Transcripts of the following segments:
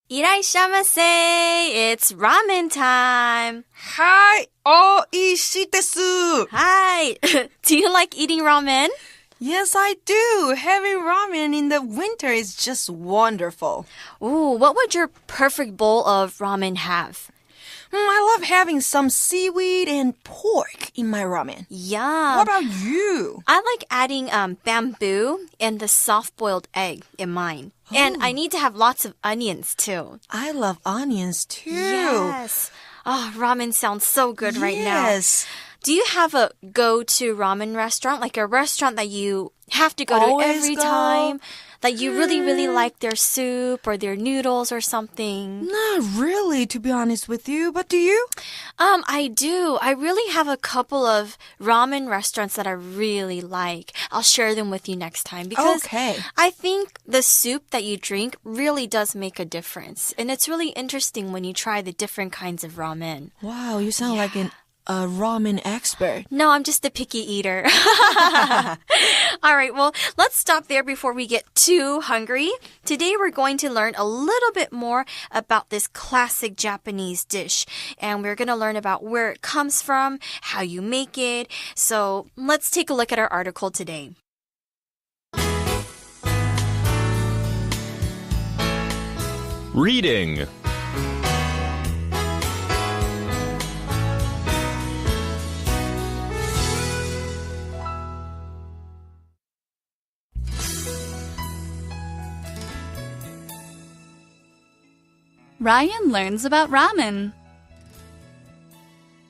いらっしゃいませ. It's ramen time. Hi, おいしいです. Hi. Do you like eating ramen? Yes, I do. Having ramen in the winter is just wonderful. Ooh, what would your perfect bowl of ramen have? I love having some seaweed and pork in my ramen. Yum. What about you? I like adding bamboo and the soft-boiled egg in mine. Oh. And I need to have lots of onions, too. I love onions, too. Yes. Oh, ramen sounds so good right now. Yes. Do you have a go-to ramen restaurant? Like a restaurant that you have to go to every time? That you really, really like their soup or their noodles or something? Not really, to be honest with you. But do you? I do. I really have a couple of ramen restaurants that I really like. I'll share them with you next time because I think the soup that you drink really does make a difference. And it's really interesting when you try the different kinds of ramen. Wow, you sound like a ramen expert. No, I'm just a picky eater. All right, well, let's stop there before we get too hungry. Today, we're going to learn a little bit more about this classic Japanese dish. And we're going to learn about where it comes from, how you make it. So let's take a look at our article today. Reading. Ryan learns about ramen.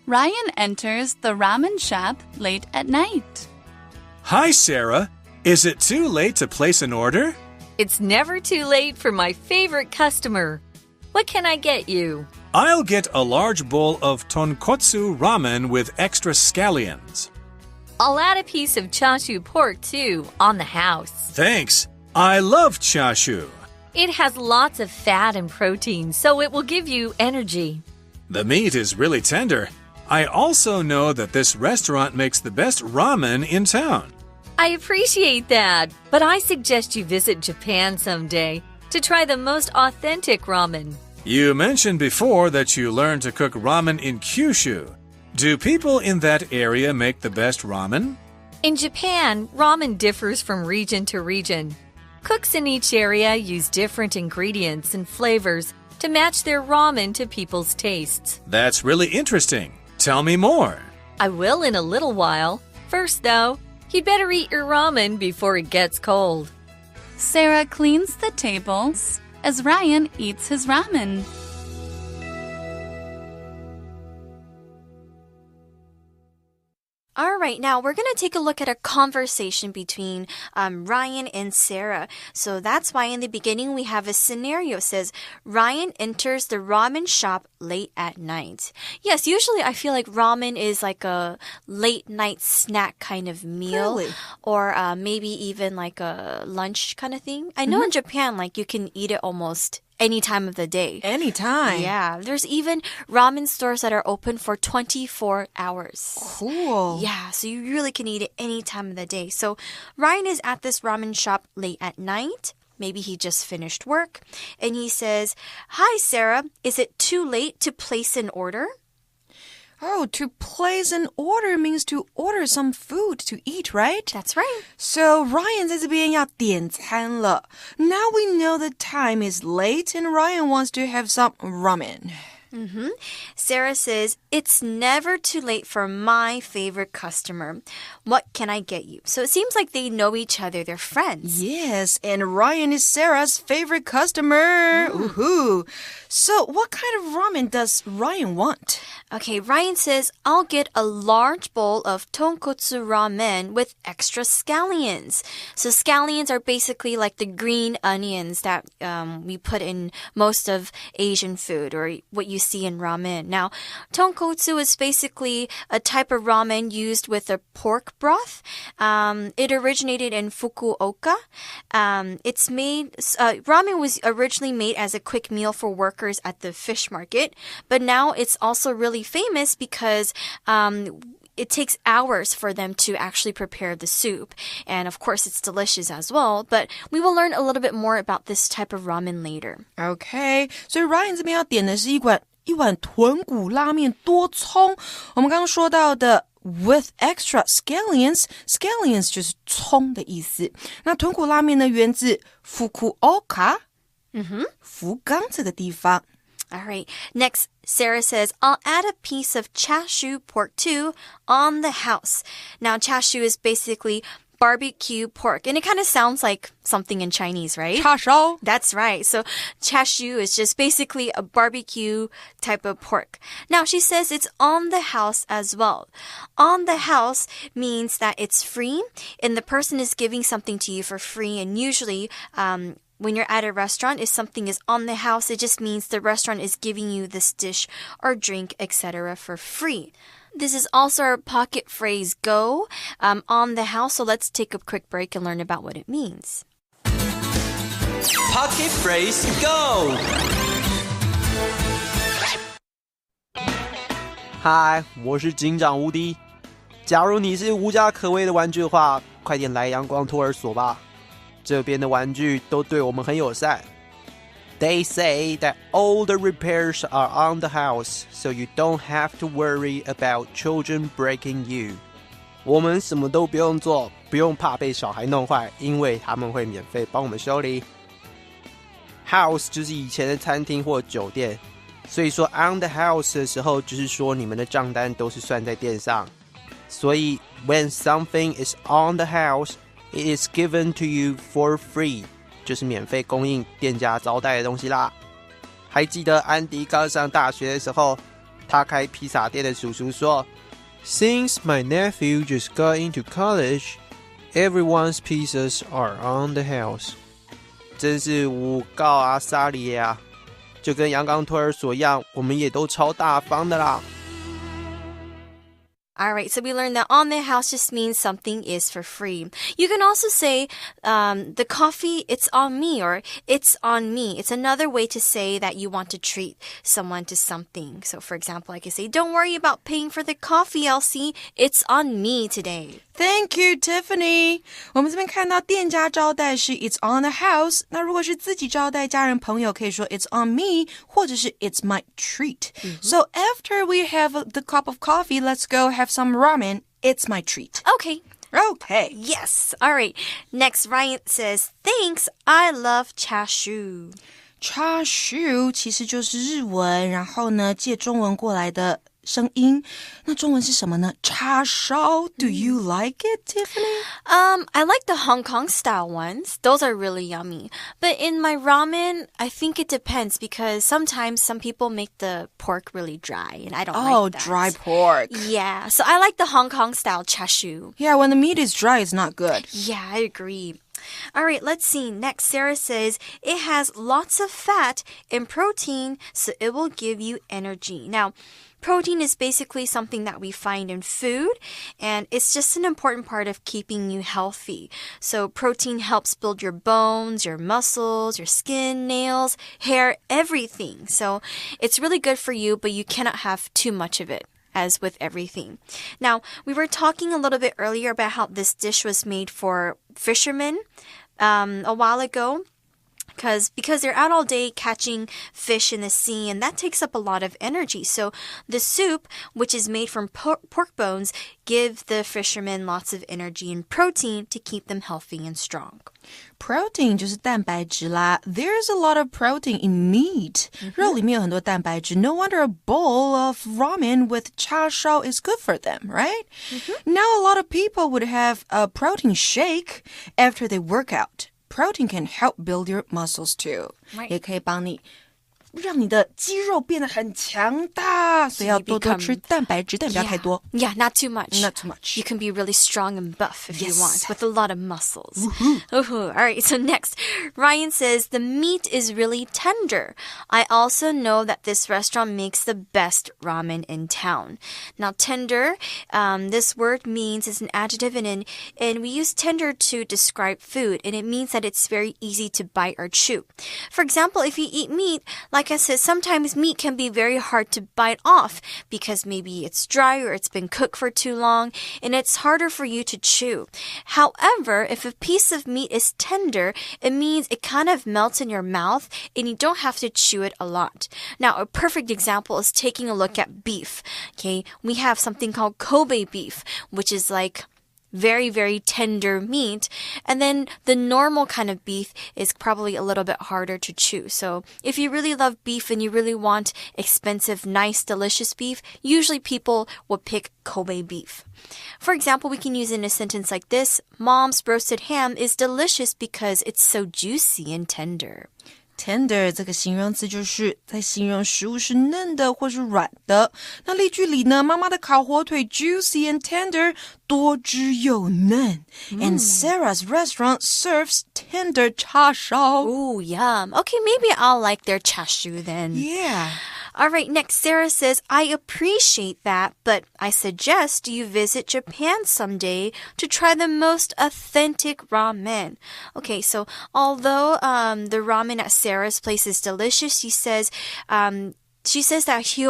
Ryan enters the ramen shop late at night. Hi, Sarah. Is it too late to place an order? It's never too late for my favorite customer. What can I get you? I'll get a large bowl of tonkotsu ramen with extra scallions. I'll add a piece of chashu pork, too, on the house. Thanks. I love chashu. It has lots of fat and protein, so it will give you energy. The meat is really tender. I also know that this restaurant makes the best ramen in town. I appreciate that, but I suggest you visit Japan someday to try the most authentic ramen. You mentioned before that you learned to cook ramen in Kyushu. Do people in that area make the best ramen? In Japan, ramen differs from region to region. Cooks in each area use different ingredients and flavors to match their ramen to people's tastes. That's really interesting. Tell me more. I will in a little while. First, though, you'd better eat your ramen before it gets cold. Sarah cleans the tables as Ryan eats his ramen. All right, now we're going to take a look at a conversation between Ryan and Sarah. So that's why in the beginning we have a scenario. It says, Ryan enters the ramen shop late at night. Yes, usually I feel like ramen is like a late night snack kind of meal. Really? Or maybe even like a lunch kind of thing. I know in Japan, like you can eat it almost any time of the day. Anytime. Yeah, there's even ramen stores that are open for 24 hours. Cool. Yeah, so you really can eat it any time of the day. So Ryan is at this ramen shop late at night. Maybe he just finished work. And he says, Hi, Sarah. Is it too late to place an order? Oh, to place an order means to order some food to eat, right? That's right. So Ryan 在这边要点餐了. Now we know the time is late and Ryan wants to have some ramen. Sarah says, It's never too late for my favorite customer. What can I get you? So it seems like they know each other. They're friends. Yes, and Ryan is Sarah's favorite customer. Woohoo! So what kind of ramen does Ryan want? Okay, Ryan says, I'll get a large bowl of tonkotsu ramen with extra scallions. So scallions are basically like the green onions that we put in most of Asian food or what you see in ramen. Now, tonkotsu is basically a type of ramen used with a pork broth. It originated in Fukuoka. Ramen was originally made as a quick meal for workers at the fish market, but now it's also really famous because it takes hours for them to actually prepare the soup. And of course, it's delicious as well. But we will learn a little bit more about this type of ramen later. Okay, 所以 Ryan 这边要点的是一碗豚骨拉面多葱。我们刚刚说到的 with extra scallions 就是葱的意思。那豚骨拉面呢，源自福岡，福冈这个地方。All right. Next, Sarah says, I'll add a piece of chashu pork too on the house. Now, chashu is basically barbecue pork, and it kind of sounds like something in Chinese, right? 叉烧 That's right. So chashu is just basically a barbecue type of pork. Now, she says it's on the house as well. On the house means that it's free, and the person is giving something to you for free, and usually when you're at a restaurant, if something is on the house, it just means the restaurant is giving you this dish or drink, etc. for free. This is also our pocket phrase go on the house. So let's take a quick break and learn about what it means. Pocket phrase go! Hi, 我是警长无敌。假如你是无家可归的玩具的话，快点来阳光托儿所吧。这边的玩具都对我们很友善。They say that all the repairs are on the house, so you don't have to worry about children breaking you. 我们什么都不用做，不用怕被小孩弄坏，因为他们会免费帮我们修理。House 就是以前的餐厅或酒店，所以说 on the house 的时候，就是说你们的账单都是算在店上。所以 when something is on the house,It is given to you for free， 就是免费供应店家招待的东西啦。还记得安迪刚上大学的时候，他开披萨店的叔叔说 Since my nephew just got into college, everyone's pizzas are on the house。 真是诬告啊，沙里耶啊！就跟阳光托儿所一样，我们也都超大方的啦。All right, so we learned that on the house just means something is for free. You can also say the coffee, it's on me, or it's on me. It's another way to say that you want to treat someone to something. So for example, I can say, don't worry about paying for the coffee, Elsie. It's on me today. Thank you, Tiffany. 我们这边看到店家招待是 It's on the house. 那如果是自己招待家人朋友，可以说 It's on me, 或者是 It's my treat. So after we have the cup of coffee, let's go have some ramen. It's my treat. Okay. Okay. Yes. All right. Next, Ryan says, thanks. I love chashu. Chashu 其实就是日文，然后呢借中文过来的声音。那中文是什么呢？叉烧。Do you like it, Tiffany? I like the Hong Kong style ones. Those are really yummy. But in my ramen, I think it depends because sometimes some people make the pork really dry and I don't like that. Oh, dry pork. Yeah, so I like the Hong Kong style chashu. Yeah, when the meat is dry, it's not good. Yeah, I agree. All right, let's see. Next, Sarah says, it has lots of fat and protein, so it will give you energy. Now, protein is basically something that we find in food, and it's just an important part of keeping you healthy. So protein helps build your bones, your muscles, your skin, nails, hair, everything. So it's really good for you, but you cannot have too much of it, as with everything. Now, we were talking a little bit earlier about how this dish was made for fishermen a while ago. Because they're out all day catching fish in the sea, and that takes up a lot of energy. So the soup, which is made from pork bones, give the fishermen lots of energy and protein to keep them healthy and strong. Protein 就是蛋白质啦。There's a lot of protein in meat. 肉里面有很多蛋白质。No wonder a bowl of ramen with 叉烧 is good for them, right? Now a lot of people would have a protein shake after they work out.Protein can help build your muscles too. Right. 也可以帮你让你的肌肉变得很强大，所以要多多吃蛋白质，但不要太多。Yeah, not too much. Not too much. You can be really strong and buff if you want, with a lot of muscles. Woohoo. All right, so next, Ryan says, the meat is really tender. I also know that this restaurant makes the best ramen in town. Now, tender, this word means it's an adjective, and we use tender to describe food, and it means that it's very easy to bite or chew. For example, if you eat meat, like like I said, sometimes meat can be very hard to bite off because maybe it's dry or it's been cooked for too long and it's harder for you to chew. However, if a piece of meat is tender, it means it kind of melts in your mouth and you don't have to chew it a lot. Now, a perfect example is taking a look at beef. Okay, we have something called Kobe beef, which is like very, very tender meat. And then the normal kind of beef is probably a little bit harder to chew. So if you really love beef and you really want expensive, nice, delicious beef, usually people will pick Kobe beef. For example, we can use it in a sentence like this. Mom's roasted ham is delicious because it's so juicy and tender.Tender 这个形容词就是在形容食物是嫩的或是软的。那例句里呢，妈妈的烤火腿 juicy and tender 多汁又嫩。And Sarah's restaurant serves tender 叉烧。Ooh, yum. Okay, maybe I'll like their chashu then. Yeah.All right, next, Sarah says, I appreciate that, but I suggest you visit Japan someday to try the most authentic ramen. Okay, so although the ramen at Sarah's place is delicious, she says that she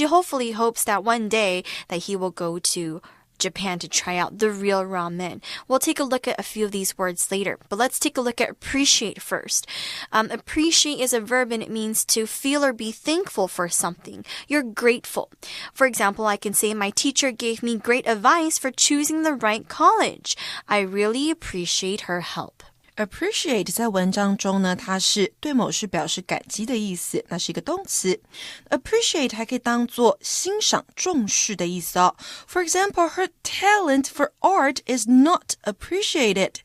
hopefully hopes that one day that he will go to Japan to try out the real ramen. We'll take a look at a few of these words later, but let's take a look at appreciate first. Appreciate is a verb and it means to feel or be thankful for something. You're grateful. For example, I can say, my teacher gave me great advice for choosing the right college. I really appreciate her help.Appreciate 在文章中呢，它是对某事表示感激的意思，那是一个动词。Appreciate 还可以当作欣赏、重视的意思哦。For example, her talent for art is not appreciated.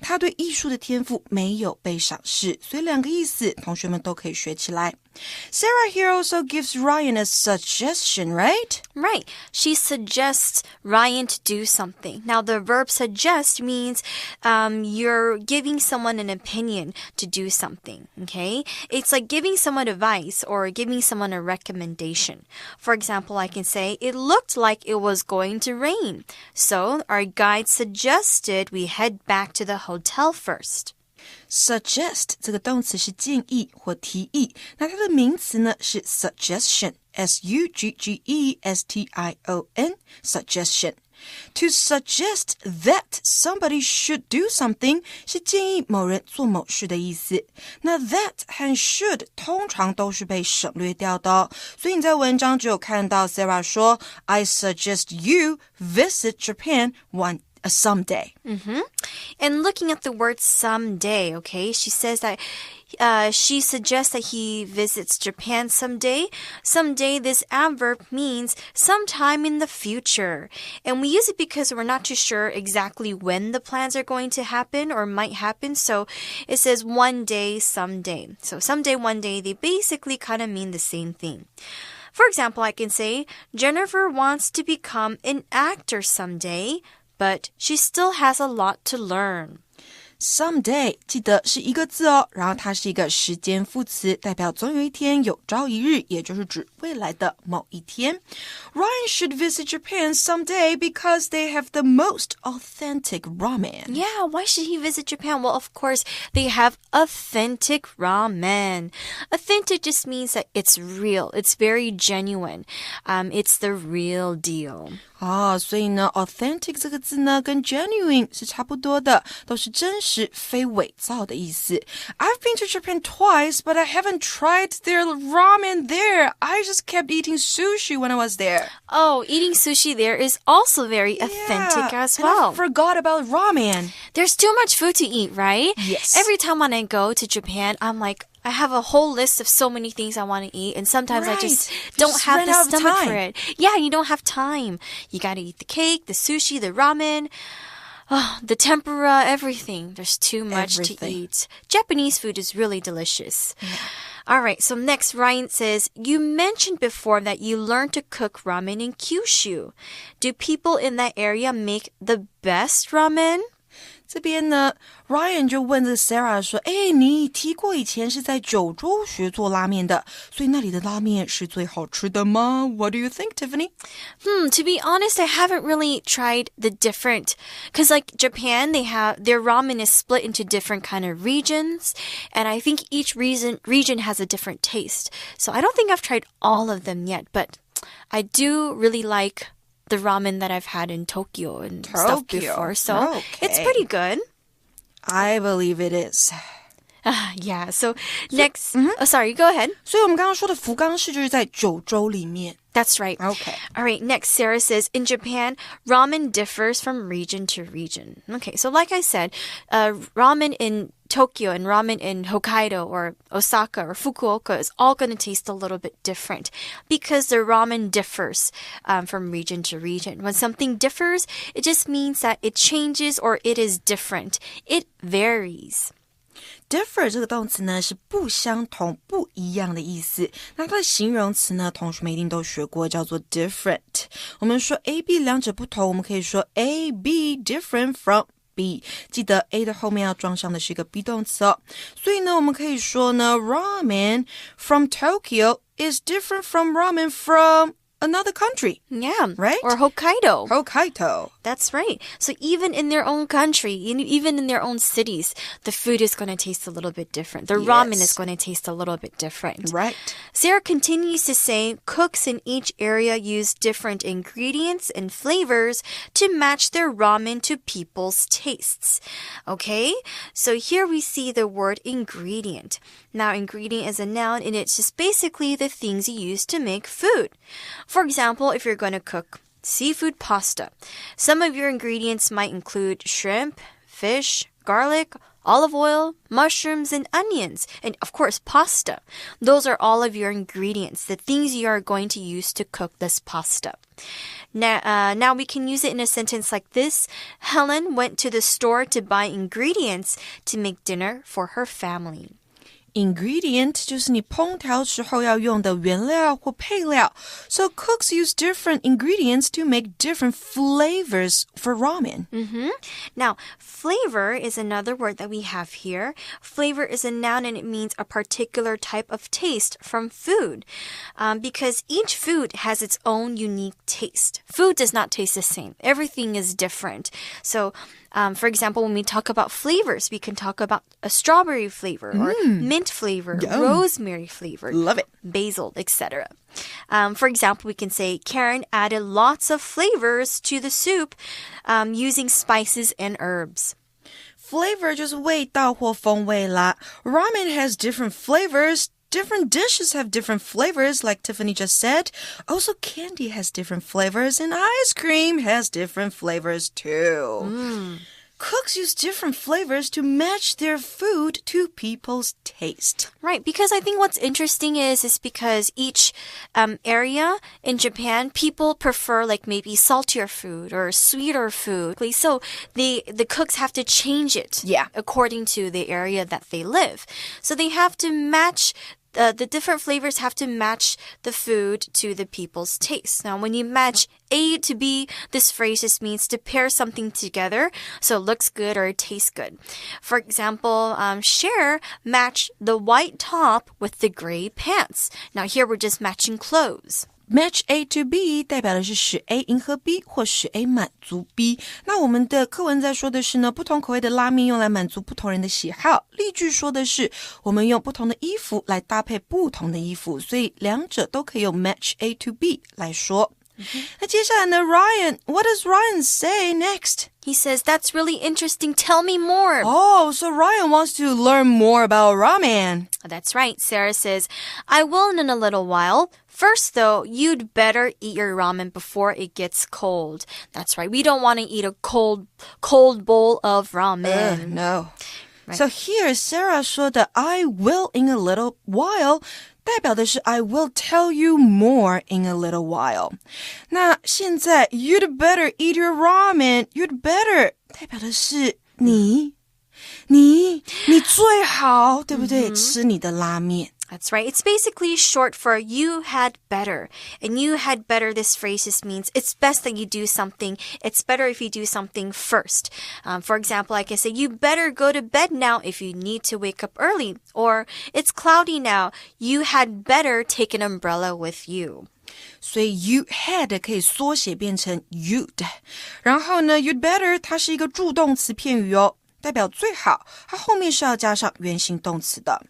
她对艺术的天赋没有被赏识，所以两个意思，同学们都可以学起来。Sarah here also gives Ryan a suggestion, right? Right. She suggests Ryan to do something. Now, the verb suggest means you're giving someone an opinion to do something, okay? It's like giving someone advice or giving someone a recommendation. For example, I can say, it looked like it was going to rain. So, our guide suggested we head back to the hotel first.Suggest 这个动词是建议或提议，那它的名词呢是 suggestion, S-U-G-G-E-S-T-I-O-N, suggestion. To suggest that somebody should do something 是建议某人做某事的意思。那 that 和 should 通常都是被省略掉的哦，所以你在文章只有看到 Sarah 说 I suggest you visit Japan someday. And looking at the word someday, okay, she says that she suggests that he visits Japan someday. Someday, this adverb means sometime in the future. And we use it because we're not too sure exactly when the plans are going to happen or might happen. So it says one day, someday. So someday, one day, they basically kind of mean the same thing. For example, I can say, Jennifer wants to become an actor someday.But she still has a lot to learn. Someday 记得是一个字哦，然后它是一个时间副词，代表总有一天，有朝一日，也就是指未来的某一天。Ryan should visit Japan someday because they have the most authentic ramen. Yeah, why should he visit Japan? Well, of course, they have authentic ramen. Authentic just means that it's real. It's very genuine. It's the real deal. 所以呢 authentic 这个字呢跟 genuine 是差不多的，都是真实非伪造的意思。I've been to Japan twice, but I haven't tried their ramen there. I just kept eating sushi when I was there. Oh, eating sushi there is also very authentic as well. And I forgot about ramen. There's too much food to eat, right? Yes. Every time when I go to Japan, I'm like, I have a whole list of so many things I want to eat, and sometimes I just don't have the stomach for it. Yeah, you don't have time. You got to eat the cake, the sushi, the ramen, the tempura, everything. There's too much to eat. Japanese food is really delicious. Yeah. All right, so next, Ryan says, you mentioned before that you learned to cook ramen in Kyushu. Do people in that area make the best ramen? 这边呢 Ryan 就问这个 Sarah 说，你提过以前是在九州学做拉面的，所以那里的拉面是最好吃的吗？ What do you think, Tiffany? To be honest, I haven't really tried the different, because like Japan, they have their ramen is split into different kind of regions, and I think each region has a different taste. So I don't think I've tried all of them yet, but I do really like the ramen that I've had in Tokyo and stuff before. So it's pretty good. I believe it is. Yeah, so next... sorry, go ahead. 所以我们刚刚说的福冈市就是在九州里面。That's right. Okay. All right, next, Sarah says, in Japan, ramen differs from region to region. Okay, so like I said, ramen in Tokyo and ramen in Hokkaido or Osaka or Fukuoka is all going to taste a little bit different because the ramen differs from region to region. When something differs, it just means that it changes or it is different. It varies. Differ 这个动词呢是不相同、不一样的意思。那它的形容词呢，同学们一定都学过，叫做 different。我们说 A、B 两者不同，我们可以说 A、B different from B。记得 A 的后面要装上的是一个 be 动词哦。所以呢，我们可以说呢 ，Ramen from Tokyo is different from ramen from another country. Yeah. Right? Or Hokkaido. Hokkaido. That's right. So even in their own country, even in their own cities, the food is going to taste a little bit different. The ramen is going to taste a little bit different. Right. Sarah continues to say, cooks in each area use different ingredients and flavors to match their ramen to people's tastes. Okay? So here we see the word ingredient. Now, ingredient is a noun, and it's just basically the things you use to make food. For example, if you're going to cook seafood pasta, some of your ingredients might include shrimp, fish, garlic, olive oil, mushrooms, and onions, and of course, pasta. Those are all of your ingredients, the things you are going to use to cook this pasta. Now we can use it in a sentence like this. Helen went to the store to buy ingredients to make dinner for her family. Ingredient 就是你烹调时候要用的原料或配料。So cooks use different ingredients to make different flavors for ramen. Now, flavor is another word that we have here. Flavor is a noun and it means a particular type of taste from food. Because each food has its own unique taste. Food does not taste the same. Everything is different. So, for example, when we talk about flavors, we can talk about a strawberry flavor or mint flavor, rosemary flavor, Love it. basil, etc. For example, we can say Karen added lots of flavors to the soup using spices and herbs. Flavor 就是味道或风味啦。Ramen has different flavors.Different dishes have different flavors, like Tiffany just said. Also, candy has different flavors, and ice cream has different flavors too. Cooks use different flavors to match their food to people's taste. Right, because I think what's interesting is because each area in Japan, people prefer like maybe saltier food or sweeter food. So the cooks have to change it according to the area that they live. So they have to match the different flavors have to match the food to the people's taste. Now, when you match A to B, this phrase just means to pair something together so it looks good or it tastes good. For example, Cher matched the white top with the gray pants. Now, here we're just matching clothes.Match A to B 代表的是使 A 迎合 B 或使 A 满足 B。那我们的课文在说的是呢，不同口味的拉面用来满足不同人的喜好。例句说的是，我们用不同的衣服来搭配不同的衣服，所以两者都可以用 match A to B 来说。那接下来呢 Ryan, what does Ryan say next? He says, that's really interesting. Tell me more. Oh, so Ryan wants to learn more about ramen. That's right. Sarah says, I will in a little while. First, though, you'd better eat your ramen before it gets cold. That's right. We don't want to eat a cold bowl of ramen. No. Right. So here, Sarah 说的 I will in a little while代表的是 I will tell you more in a little while. 那现在 you'd better eat your ramen. You'd better 代表的是你最好，对不对？吃你的拉面。That's right. It's basically short for you had better. And you had better, this phrase just means it's best that you do something. It's better if you do something first. For example, I can say, you better go to bed now if you need to wake up early. Or, it's cloudy now. You had better take an umbrella with you. 所以 you had 可以缩写变成 you'd. 然后呢 you'd better 它是一个助动词片语哦，代表最好，它后面是要加上原形动词的。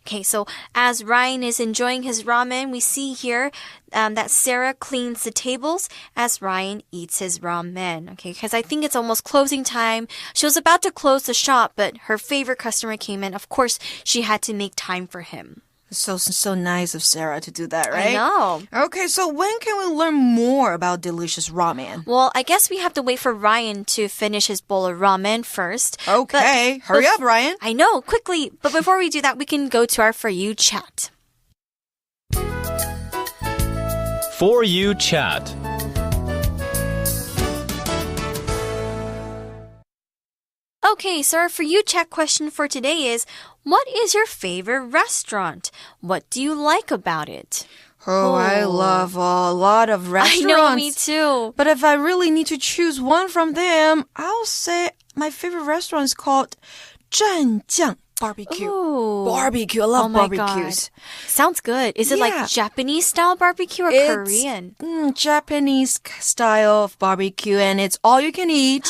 Okay, so as Ryan is enjoying his ramen, we see here that Sarah cleans the tables as Ryan eats his ramen. Okay, because I think it's almost closing time. She was about to close the shop, but her favorite customer came in. Of course, she had to make time for him. So nice of Sarah to do that, right? I know. Okay, so when can we learn more about delicious ramen? Well, I guess we have to wait for Ryan to finish his bowl of ramen first. Okay, hurry up, Ryan. I know, quickly. But before we do that, we can go to our For You chat. For You chat. Okay, so our For You chat question for today is, what is your favorite restaurant? What do you like about it? Oh, I love a lot of restaurants. I know, me too. But if I really need to choose one from them, I'll say my favorite restaurant is called 蘸酱 Barbecue. Ooh. Barbecue. I love God. barbecues. Sounds good. Is it like Japanese style barbecue or Korean? Japanese style of barbecue, and it's all you can eat.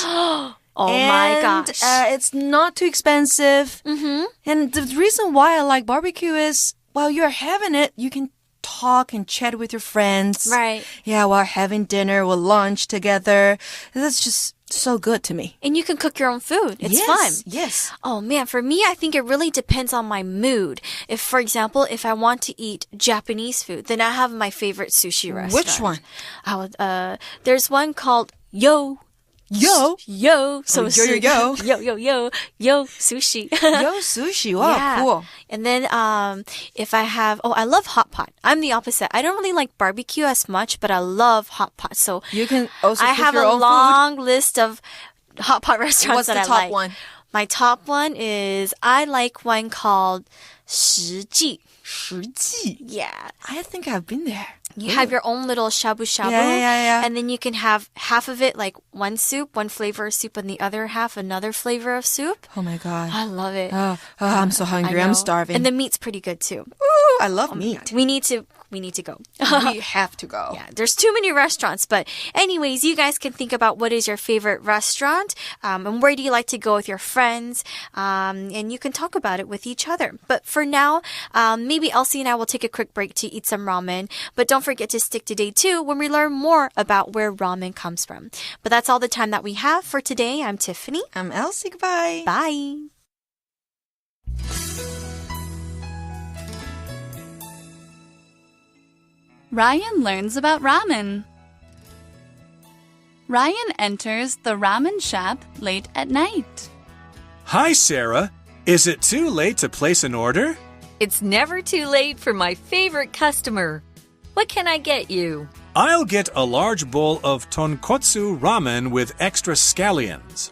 My gosh. It's not too expensive. And the reason why I like barbecue is, while you're having it, you can talk and chat with your friends. Right. Yeah, while having dinner or lunch together. That's just so good to me. And you can cook your own food. It's fun. Yes. Oh man, for me, I think it really depends on my mood. If, for example, if I want to eat Japanese food, then I have my favorite sushi restaurant. Which one? There's one called Yo. Yo. So yo. Yo sushi. Yo sushi. Wow, cool. And then if I have, I love hot pot. I'm the opposite. I don't really like barbecue as much, but I love hot pot. So you can also I cook have your a own long list of hot pot restaurants that I like. What's the top one? My top one is, I like one called 实记. 实记? Yeah. I think I've been there. You have your own little shabu-shabu. Yeah. And then you can have half of it like one soup, one flavor of soup, and the other half another flavor of soup. Oh my God. I love it. I'm so hungry. I'm starving. And the meat's pretty good too. Ooh, I love meat. We need to go. We have to go. Yeah, there's too many restaurants. But anyways, you guys can think about what is your favorite restaurant and where do you like to go with your friends. And you can talk about it with each other. But for now, maybe Elsie and I will take a quick break to eat some ramen. But don't forget to stick to day 2 when we learn more about where ramen comes from. But that's all the time that we have for today. I'm Tiffany. I'm Elsie. Goodbye. Bye. Ryan learns about ramen. Ryan enters the ramen shop late at night. Hi, Sarah. Is it too late to place an order? It's never too late for my favorite customer. What can I get you? I'll get a large bowl of tonkotsu ramen with extra scallions.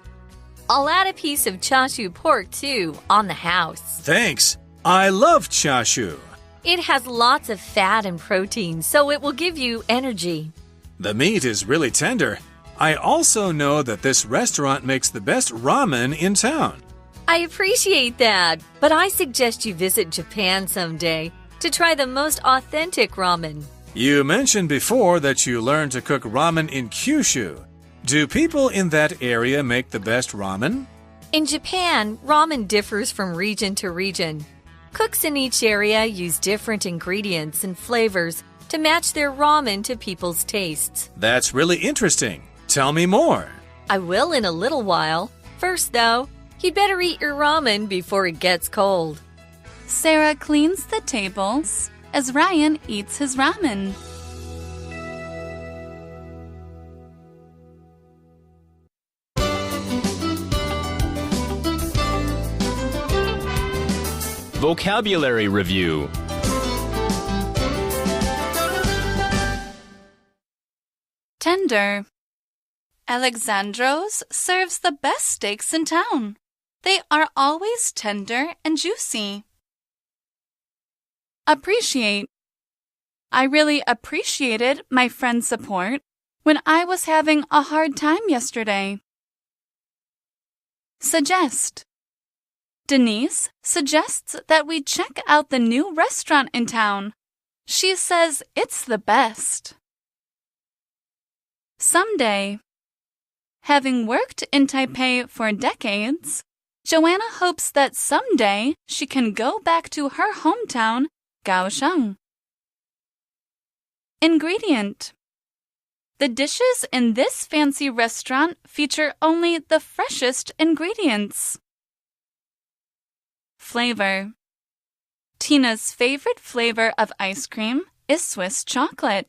I'll add a piece of chashu pork, too, on the house. Thanks. I love chashu. It has lots of fat and protein, so it will give you energy. The meat is really tender. I also know that this restaurant makes the best ramen in town. I appreciate that, but I suggest you visit Japan someday to try the most authentic ramen. You mentioned before that you learned to cook ramen in Kyushu. Do people in that area make the best ramen? In Japan, ramen differs from region to region. Cooks in each area use different ingredients and flavors to match their ramen to people's tastes. That's really interesting. Tell me more. I will in a little while. First, though, you'd better eat your ramen before it gets cold. Sarah cleans the tables as Ryan eats his ramen. Vocabulary Review. Tender. Alexandros serves the best steaks in town. They are always tender and juicy. Appreciate. I really appreciated my friend's support when I was having a hard time yesterday. Suggest. Denise suggests that we check out the new restaurant in town. She says it's the best. Someday. Having worked in Taipei for decades, Joanna hopes that someday she can go back to her hometown, Kaohsiung. Ingredient. The dishes in this fancy restaurant feature only the freshest ingredients. Flavor. Tina's favorite flavor of ice cream is Swiss chocolate.